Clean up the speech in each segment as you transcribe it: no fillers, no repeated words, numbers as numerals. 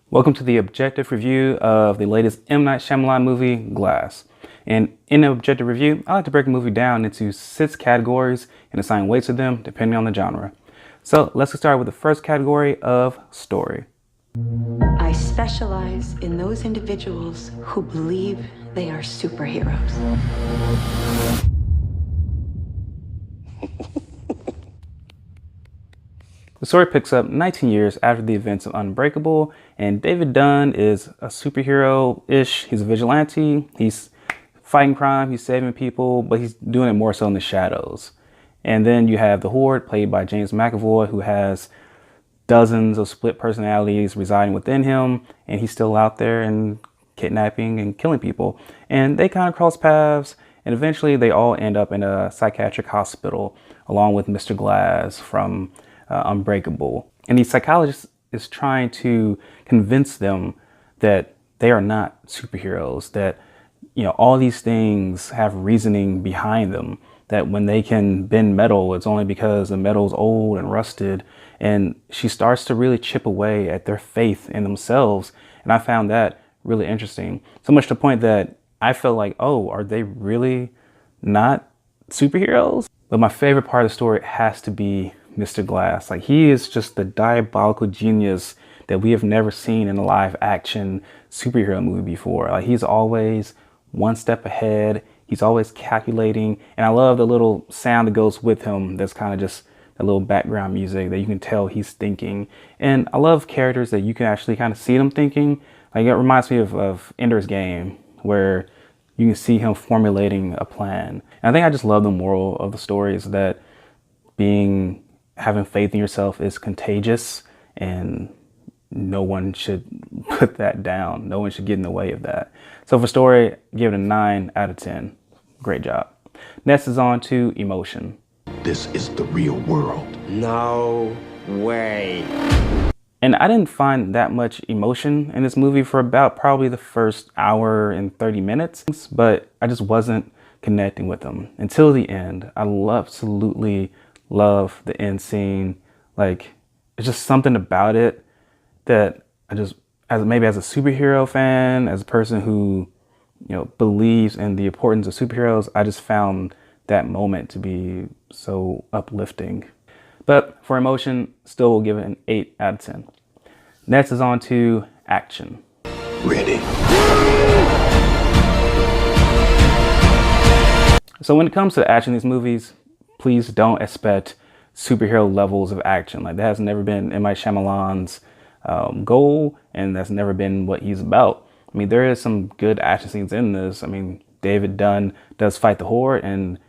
Welcome to the objective review of the latest M. Night Shyamalan movie, Glass. And in the objective review, I like to break a movie down into 6 categories and assign weights to them depending on the genre. So let's get started with the first category of story. I specialize in those individuals who believe they are superheroes. The story picks up 19 years after the events of Unbreakable, and David Dunn is a superhero-ish. He's a vigilante. He's fighting crime. He's saving people, but he's doing it more so in the shadows. And then you have the Horde, played by James McAvoy, who has dozens of split personalities residing within him, and he's still out there and kidnapping and killing people. And they kind of cross paths, and eventually they all end up in a psychiatric hospital, along with Mr. Glass from Unbreakable. And the psychologist is trying to convince them that they are not superheroes, that all these things have reasoning behind them, that when they can bend metal, it's only because the metal's old and rusted. And she starts to really chip away at their faith in themselves. And I found that really interesting. So much to the point that I felt like, oh, are they really not superheroes? But my favorite part of the story has to be Mr. Glass. Like, he is just the diabolical genius that we have never seen in a live action superhero movie before. Like, he's always one step ahead. He's always calculating. And I love the little sound that goes with him. That's kind of just a little background music that you can tell he's thinking. And I love characters that you can actually kind of see them thinking. Like, it reminds me of Ender's Game, where you can see him formulating a plan. And I think I just love the moral of the story is that having faith in yourself is contagious, and no one should put that down. No one should get in the way of that. So for story, give it a 9 out of 10. Great job. Next is on to emotion. This is the real world. No way. And I didn't find that much emotion in this movie for about probably the first hour and 30 minutes, but I just wasn't connecting with them until the end. I absolutely love the end scene. Like, it's just something about it that I just, as a superhero fan, as a person who believes in the importance of superheroes, I just found that moment to be so uplifting. But for emotion, still will give it an 8 out of 10. Next is on to action. Ready. So when it comes to the action in these movies, please don't expect superhero levels of action. Like, that has never been M. Night Shyamalan's goal, and that's never been what he's about. I mean, there is some good action scenes in this. I mean, David Dunn does fight the Horde, and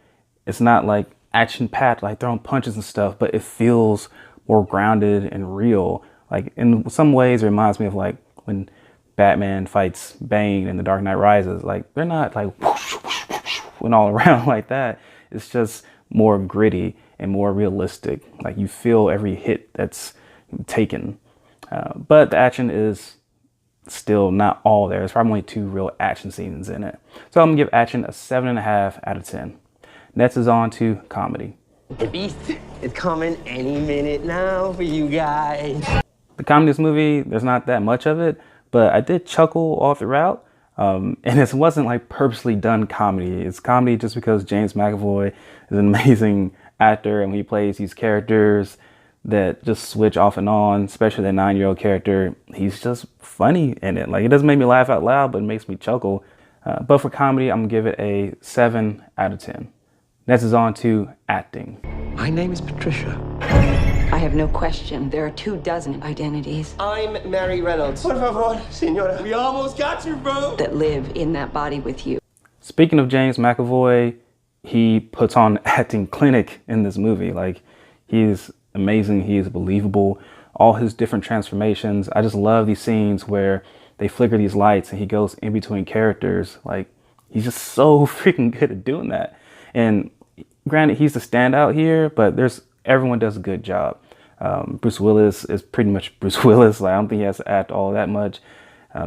it's not like action-packed, like throwing punches and stuff, but it feels more grounded and real. Like, in some ways, it reminds me of like when Batman fights Bane in The Dark Knight Rises. Like, they're not like whoosh, whoosh, whoosh, and all around like that. It's just more gritty and more realistic. Like, you feel every hit that's taken. But the action is still not all there. There's probably only 2 real action scenes in it. So I'm gonna give action a 7.5 out of 10. Next is on to comedy. The beast is coming any minute now for you guys. The comedy in this movie, there's not that much of it, but I did chuckle all throughout. And it wasn't like purposely done comedy. It's comedy just because James McAvoy is an amazing actor, and when he plays these characters that just switch off and on, especially the 9-year-old character, he's just funny in it. Like, it doesn't make me laugh out loud, but it makes me chuckle. But for comedy, I'm gonna give it a 7 out of 10. Next is on to acting. My name is Patricia. I have no question there are 24 identities I'm Mary Reynolds. Por favor, señora. We almost got you, bro. that live in that body with you. Speaking of James McAvoy, he puts on acting clinic in this movie. Like, he's amazing. He is believable. All his different transformations. I just love these scenes where they flicker these lights and he goes in between characters. Like, he's just so freaking good at doing that. And granted, he's the standout here, but everyone does a good job. Bruce Willis is pretty much Bruce Willis. Like, I don't think he has to act all that much.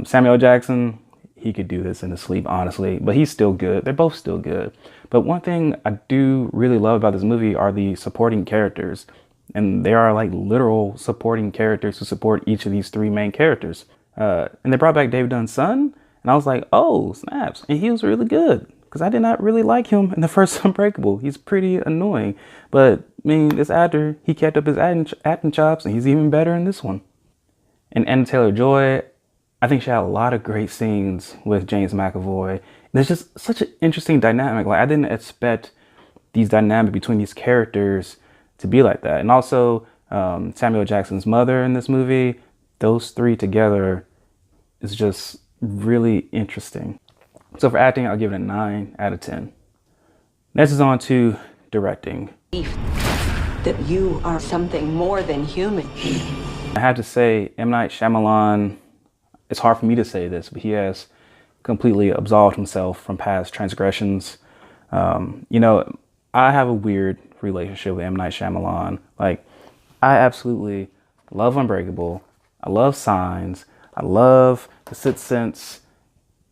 Samuel L. Jackson, he could do this in his sleep, honestly, but he's still good. They're both still good. But one thing I do really love about this movie are the supporting characters. And there are like literal supporting characters who support each of these 3 main characters. And they brought back David Dunn's son, and I was like, oh, snaps. And he was really good, because I did not really like him in the first Unbreakable. He's pretty annoying. But, I mean, this actor, he kept up his acting chops, and he's even better in this one. And Anna Taylor-Joy, I think she had a lot of great scenes with James McAvoy. There's just such an interesting dynamic. Like, I didn't expect these dynamics between these characters to be like that. And also, Samuel Jackson's mother in this movie, those three together is just really interesting. So for acting, I'll give it a 9 out of 10. Next is on to directing. That you are something more than human. I have to say, M. Night Shyamalan, it's hard for me to say this, but he has completely absolved himself from past transgressions. You know, I have a weird relationship with M. Night Shyamalan. Like, I absolutely love Unbreakable. I love Signs. I love The Sixth Sense.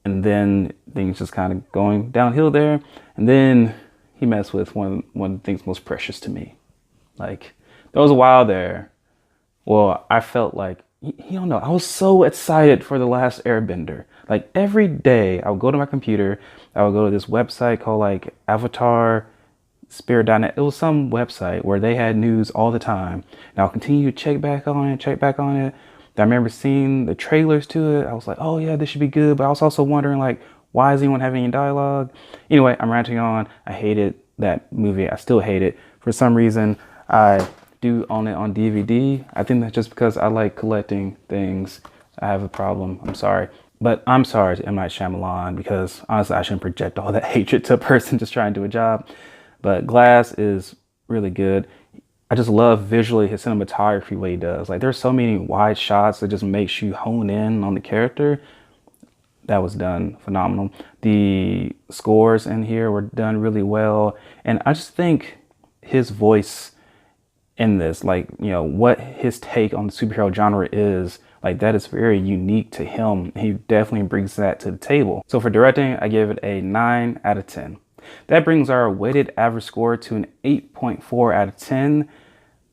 And then things just kind of going downhill there. And then he messed with one of the things most precious to me. Like, there was a while there, well, I felt like, you don't know, I was so excited for The Last Airbender. Like, every day I would go to my computer, I would go to this website called like Avatar Spirit.net. It was some website where they had news all the time. And I'll continue to check back on it. I remember seeing the trailers to it. I was like, oh yeah, this should be good. But I was also wondering, like, why is anyone having any dialogue? Anyway, I'm ranting on. I hated that movie. I still hate it. For some reason, I do own it on DVD. I think that's just because I like collecting things. I have a problem. I'm sorry. But I'm sorry to M. Night Shyamalan, because honestly, I shouldn't project all that hatred to a person just trying to do a job. But Glass is really good. I just love visually his cinematography, what he does. Like, there's so many wide shots that just makes you hone in on the character. That was done phenomenal. The scores in here were done really well. And I just think his voice in this, like, you know, what his take on the superhero genre is, like, that is very unique to him. He definitely brings that to the table. So for directing, I give it a 9 out of 10. That brings our weighted average score to an 8.4 out of 10.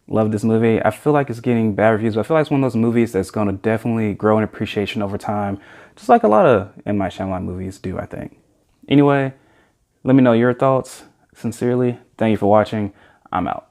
Love this movie. I feel like it's getting bad reviews, but I feel like it's one of those movies that's going to definitely grow in appreciation over time, just like a lot of M. Night Shyamalan movies do, I think. Anyway, let me know your thoughts. Sincerely, thank you for watching. I'm out.